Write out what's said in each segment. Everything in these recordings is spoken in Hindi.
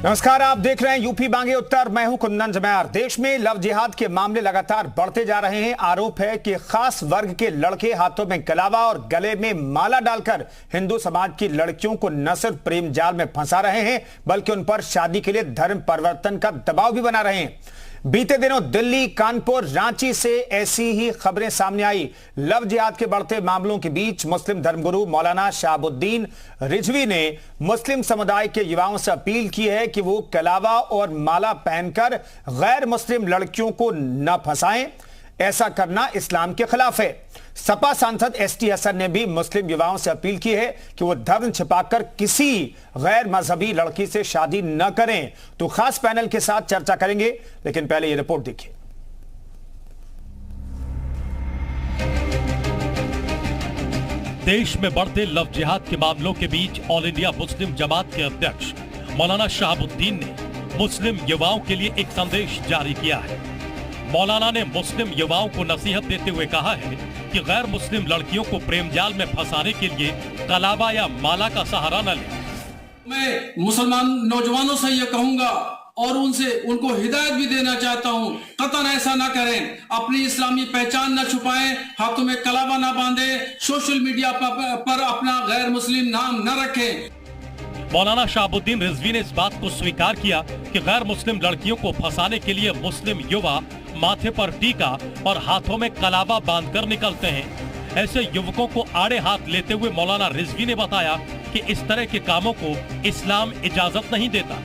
नमस्कार, आप देख रहे हैं यूपी बांगे उत्तर। मैं हूं कुंदन जमैर। देश में लव जिहाद के मामले लगातार बढ़ते जा रहे हैं। आरोप है कि खास वर्ग के लड़के हाथों में कलावा और गले में माला डालकर हिंदू समाज की लड़कियों को न सिर्फ प्रेम जाल में फंसा रहे हैं बल्कि उन पर शादी के लिए धर्म परिवर्तन का दबाव भी बना रहे हैं। बीते दिनों दिल्ली, कानपुर, रांची से ऐसी ही खबरें सामने आई। लव जिहाद के बढ़ते मामलों के बीच मुस्लिम धर्मगुरु मौलाना शहाबुद्दीन रिजवी ने मुस्लिम समुदाय के युवाओं से अपील की है कि वो कलावा और माला पहनकर गैर मुस्लिम लड़कियों को न फंसाएं। ऐसा करना इस्लाम के खिलाफ है। सपा सांसद एसटी हसन ने भी मुस्लिम युवाओं से अपील की है कि वो धर्म छिपाकर किसी गैर मजहबी लड़की से शादी न करें। तो खास पैनल के साथ चर्चा करेंगे, लेकिन पहले ये रिपोर्ट देखिए। देश में बढ़ते लव जिहाद के मामलों के बीच ऑल इंडिया मुस्लिम जमात के अध्यक्ष मौलाना शहाबुद्दीन ने मुस्लिम युवाओं के लिए एक संदेश जारी किया है। मौलाना ने मुस्लिम युवाओं को नसीहत देते हुए कहा है कि गैर मुस्लिम लड़कियों को प्रेम जाल में फंसाने के लिए कलावा या माला का सहारा न लें। मैं मुसलमान नौजवानों से ये कहूंगा और उनको हिदायत भी देना चाहता हूं, कतन ऐसा ना करें। अपनी इस्लामी पहचान न छुपाएं, हाथों में कलावा ना बांधें, सोशल मीडिया पर अपना गैर मुस्लिम नाम न रखें। मौलाना शहाबुद्दीन रिजवी ने इस बात को स्वीकार किया कि गैर मुस्लिम लड़कियों को फंसाने के लिए मुस्लिम युवा माथे पर टीका और हाथों में कलावा बांधकर निकलते हैं। ऐसे युवकों को आड़े हाथ लेते हुए मौलाना रिजवी ने बताया कि इस तरह के कामों को इस्लाम इजाजत नहीं देता।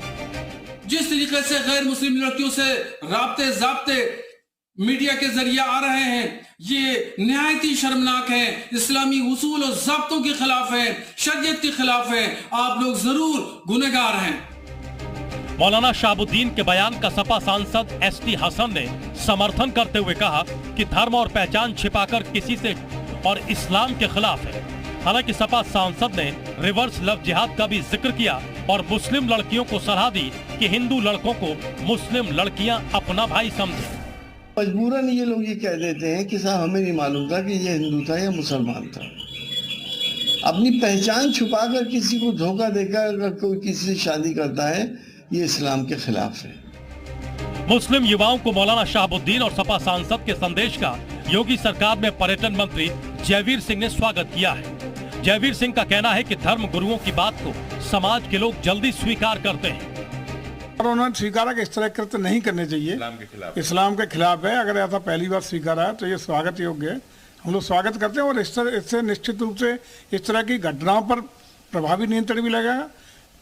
जिस तरीके से गैर मुस्लिम लड़कियों से राब्ते जाब्ते मीडिया के जरिए आ रहे हैं, ये निहायत ही शर्मनाक है, इस्लामी उसूल और ज़ाब्तों के खिलाफ है, शरीयत के खिलाफ है। आप लोग जरूर गुनहगार हैं। मौलाना शहाबुद्दीन के बयान का सपा सांसद एसटी हसन ने समर्थन करते हुए कहा कि धर्म और पहचान छिपाकर किसी से और इस्लाम के खिलाफ है। हालांकि सपा सांसद ने रिवर्स लव जिहाद का भी जिक्र किया और मुस्लिम लड़कियों को सलाह दी कि हिंदू लड़कों को मुस्लिम लड़कियां अपना भाई समझें। मजबूरन ये लोग ये कह देते हैं कि साहब हमें नहीं मालूम था कि ये हिंदू था या मुसलमान था। अपनी पहचान छुपाकर किसी को धोखा देकर अगर कोई किसी से शादी करता है, ये इस्लाम के खिलाफ है। मुस्लिम युवाओं को मौलाना शहाबुद्दीन और सपा सांसद के संदेश का योगी सरकार में पर्यटन मंत्री जयवीर सिंह ने स्वागत किया है। जयवीर सिंह का कहना है कि धर्म गुरुओं की बात को समाज के लोग जल्दी स्वीकार करते हैं और उन्होंने स्वीकारा कि इस तरह कृत्य नहीं करने चाहिए, इस्लाम के खिलाफ है। अगर ऐसा पहली बार स्वीकारा है तो ये स्वागत योग्य है। हम लोग स्वागत करते हैं और इससे निश्चित रूप से इस तरह की घटनाओं पर प्रभावी नियंत्रण भी लगेगा।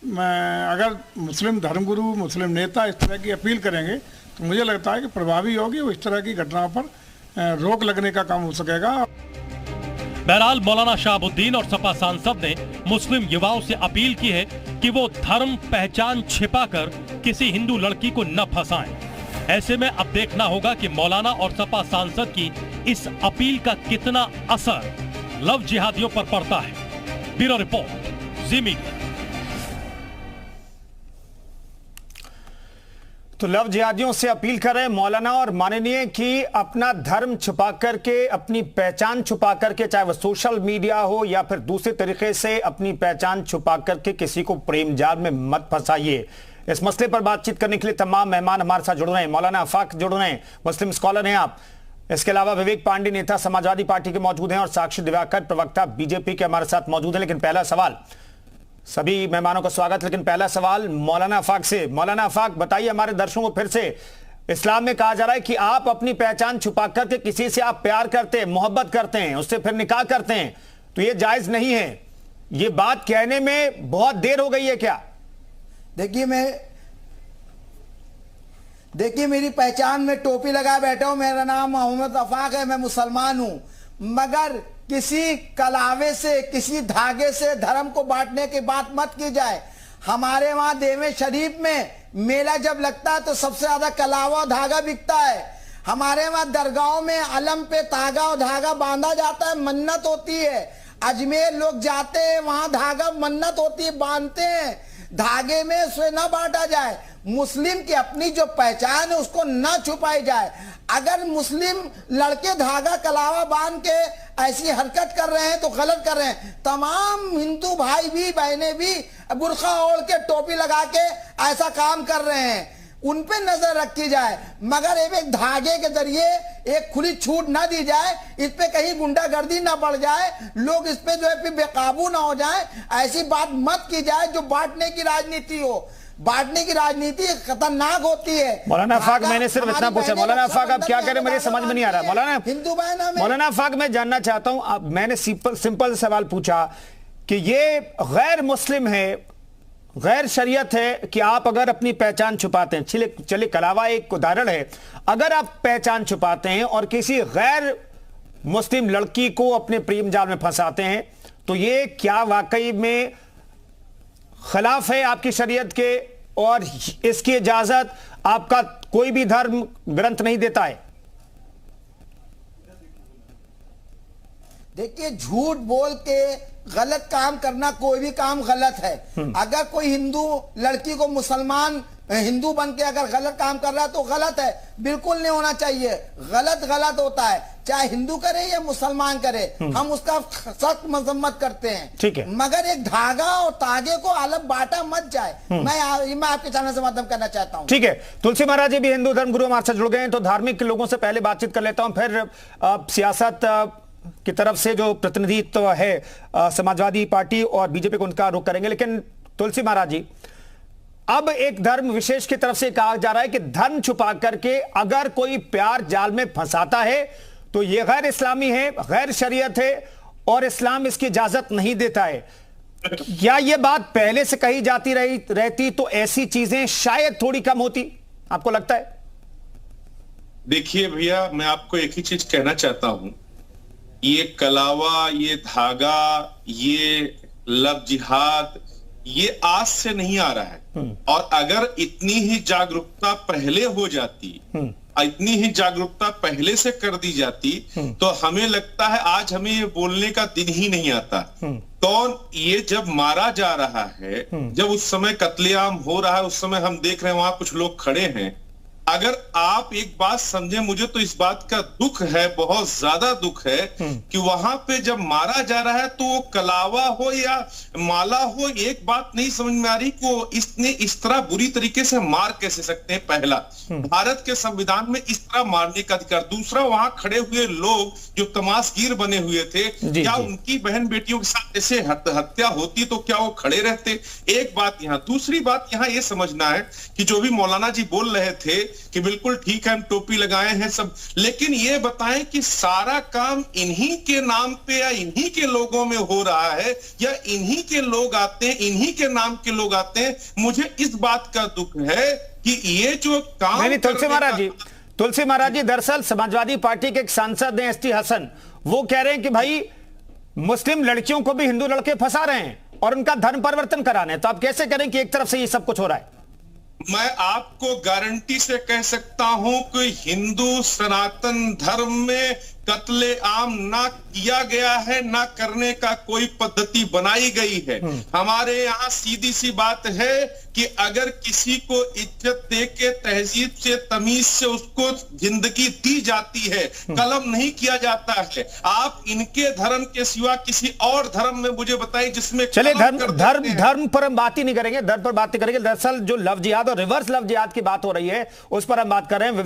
अगर मुस्लिम धर्मगुरु, मुस्लिम नेता इस तरह की अपील करेंगे तो मुझे लगता है कि प्रभावी होगी, वो इस तरह की घटनाओं पर रोक लगने का काम हो सकेगा। बहरहाल मौलाना शहाबुद्दीन और सपा सांसद ने मुस्लिम युवाओं से अपील की है कि वो धर्म पहचान छिपाकर किसी हिंदू लड़की को न फंसाएं। ऐसे में अब देखना होगा कि मौलाना और सपा सांसद की इस अपील का कितना असर लव जिहादियों पर पड़ता है। ब्यूरो रिपोर्ट, जी मीडिया। तो लव जिहादियों से अपील कर रहे मौलाना और माननीय कि अपना धर्म छुपा करके, अपनी पहचान छुपा करके, चाहे वह सोशल मीडिया हो या फिर दूसरे तरीके से अपनी पहचान छुपा करके किसी को प्रेम जाल में मत फंसाइए। इस मसले पर बातचीत करने के लिए तमाम मेहमान हमारे साथ जुड़ रहे हैं। मौलाना आफाक जुड़ रहे हैं, मुस्लिम स्कॉलर हैं आप। इसके अलावा विवेक पांडे, नेता समाजवादी पार्टी के मौजूद हैं, और साक्षी दिवाकर, प्रवक्ता बीजेपी के हमारे साथ मौजूद है। लेकिन पहला सवाल, सभी मेहमानों का स्वागत, लेकिन पहला सवाल मौलाना आफाक से। मौलाना आफाक, बताइए हमारे दर्शकों को फिर से, इस्लाम में कहा जा रहा है कि आप अपनी पहचान छुपा करके किसी से आप प्यार करते हैं, मोहब्बत करते हैं, उससे फिर निकाह करते हैं, तो ये जायज नहीं है। ये बात कहने में बहुत देर हो गई है क्या? देखिए मेरी पहचान में टोपी लगाए बैठा हूं, मेरा नाम मोहम्मद आफाक है, मैं मुसलमान हूं, मगर किसी कलावे से, किसी धागे से धर्म को बांटने की बात मत की जाए। हमारे वहां देवे शरीफ में मेला जब लगता है तो सबसे ज्यादा कलावा धागा बिकता है। हमारे वहां दरगाहों में अलम पे तागा और धागा बांधा जाता है, मन्नत होती है। अजमेर लोग जाते हैं, वहां धागा मन्नत होती है, बांधते हैं। धागे में उसे न बांटा जाए, मुस्लिम की अपनी जो पहचान है उसको न छुपाई जाए। अगर मुस्लिम लड़के धागा कलावा बांध के ऐसी हरकत कर रहे हैं तो गलत कर रहे हैं। तमाम हिंदू भाई भी बहनें भी बुर्का ओढ़ के टोपी लगा के ऐसा काम कर रहे हैं, उन पे नजर रखी जाए, मगर एक धागे के जरिए एक खुली छूट ना दी जाए, इस पे कहीं गुंडागर्दी ना बढ़ जाए, लोग इस पे जो है फिर बेकाबू ना हो जाए, ऐसी बात मत की जाए जो बांटने की राजनीति हो। बांटने की राजनीति खतरनाक होती है। मौलाना आफाक, मैंने सिर्फ इतना पूछा। मौलाना आफाक आप क्या कह रहे हैं मुझे समझ में नहीं आ रहा। मौलाना आफाक मैं जानना चाहता हूं, अब मैंने सिंपल सवाल पूछा कि ये गैर मुस्लिम है, गैर शरीयत है कि आप अगर अपनी पहचान छुपाते हैं, चलिए कलावा एक उदाहरण है, अगर आप पहचान छुपाते हैं और किसी गैर मुस्लिम लड़की को अपने प्रेम जाल में फंसाते हैं तो ये क्या वाकई में खिलाफ है आपकी शरीयत के, और इसकी इजाजत आपका कोई भी धर्म ग्रंथ नहीं देता है? देखिए, झूठ बोल के गलत काम करना कोई भी काम गलत है। अगर कोई हिंदू लड़की को मुसलमान हिंदू बन के अगर गलत काम कर रहा है तो गलत है, बिल्कुल नहीं होना चाहिए। गलत होता है, चाहे हिंदू करे या मुसलमान करे, हम उसका सख्त मजम्मत करते हैं। ठीक है, मगर एक धागा और तागे को अलग बांटा मत जाए। मैं आपके चैनल से माध्यम करना चाहता हूं। ठीक है, तुलसी महाराज जी भी हिंदू धर्म गुरु हमारे साथ जुड़ गए हैं, तो धार्मिक लोगों से पहले बातचीत कर लेता हूं, फिर सियासत की तरफ से जो प्रतिनिधित्व है समाजवादी पार्टी और बीजेपी को, उनका रुख करेंगे। लेकिन तुलसी महाराज जी, अब एक धर्म विशेष की तरफ से कहा जा रहा है कि धर्म छुपा करके अगर कोई प्यार जाल में फंसाता है तो यह गैर इस्लामी है, गैर शरीयत है और इस्लाम इसकी इजाजत नहीं देता है। क्या यह बात पहले से कही जाती रहती तो ऐसी चीजें शायद थोड़ी कम होती, आपको लगता है? देखिए भैया, मैं आपको एक ही चीज कहना चाहता हूं, ये कलावा, ये धागा, ये लव जिहाद, ये आज से नहीं आ रहा है। और अगर इतनी ही जागरूकता पहले हो जाती, इतनी ही जागरूकता पहले से कर दी जाती, तो हमें लगता है आज हमें ये बोलने का दिन ही नहीं आता। तो ये जब मारा जा रहा है, जब उस समय कत्लेआम हो रहा है, उस समय हम देख रहे हैं वहां कुछ लोग खड़े हैं। अगर आप एक बात समझे, मुझे तो इस बात का दुख है, बहुत ज्यादा दुख है कि वहां पे जब मारा जा रहा है तो वो कलावा हो या माला हो, एक बात नहीं समझ में आ रही को इसने इस तरह बुरी तरीके से मार कैसे सकते हैं। पहला, भारत के संविधान में इस तरह मारने का अधिकार। दूसरा, वहां खड़े हुए लोग जो तमाशगीर बने हुए थे, क्या उनकी बहन बेटियों के साथ ऐसे हत्या होती तो क्या वो खड़े रहते? एक बात यहाँ। दूसरी बात यहाँ ये समझना है कि जो भी मौलाना जी बोल रहे थे कि बिल्कुल ठीक है, हम टोपी लगाए हैं सब, लेकिन ये बताएं कि सारा काम इन्हीं के नाम पे या इन्हीं के लोगों में हो रहा है या इन्हीं के लोग आते हैं, इन्हीं के नाम के लोग आते हैं। मुझे इस बात का दुख है कि ये जो काम नहीं, तुलसी महाराज जी, दरअसल समाजवादी पार्टी के एक सांसद हैं एसटी हसन, वो कह रहे हैं कि भाई मुस्लिम लड़कियों को भी हिंदू लड़के फंसा रहे हैं और उनका धर्म परिवर्तन करा रहे हैं। तो आप कैसे करें कि एक तरफ से ये सब कुछ हो रहा है? मैं आपको गारंटी से कह सकता हूं कि हिंदू सनातन धर्म में कत्ले आम ना किया गया है, ना करने का कोई पद्धति बनाई गई है। हमारे यहाँ सीधी सी बात है कि अगर किसी को इज्जत दे के, तहजीब से, तमीज से उसको जिंदगी दी जाती है, कलम नहीं किया जाता है। आप इनके धर्म के सिवा किसी और धर्म में मुझे बताइए जिसमें चले धर्म पर हम बात ही नहीं करेंगे, धर्म पर बात नहीं करेंगे। दरअसल जो लव जिहाद और रिवर्स लव जिहाद की बात हो रही है उस पर हम बात कर रहे हैं।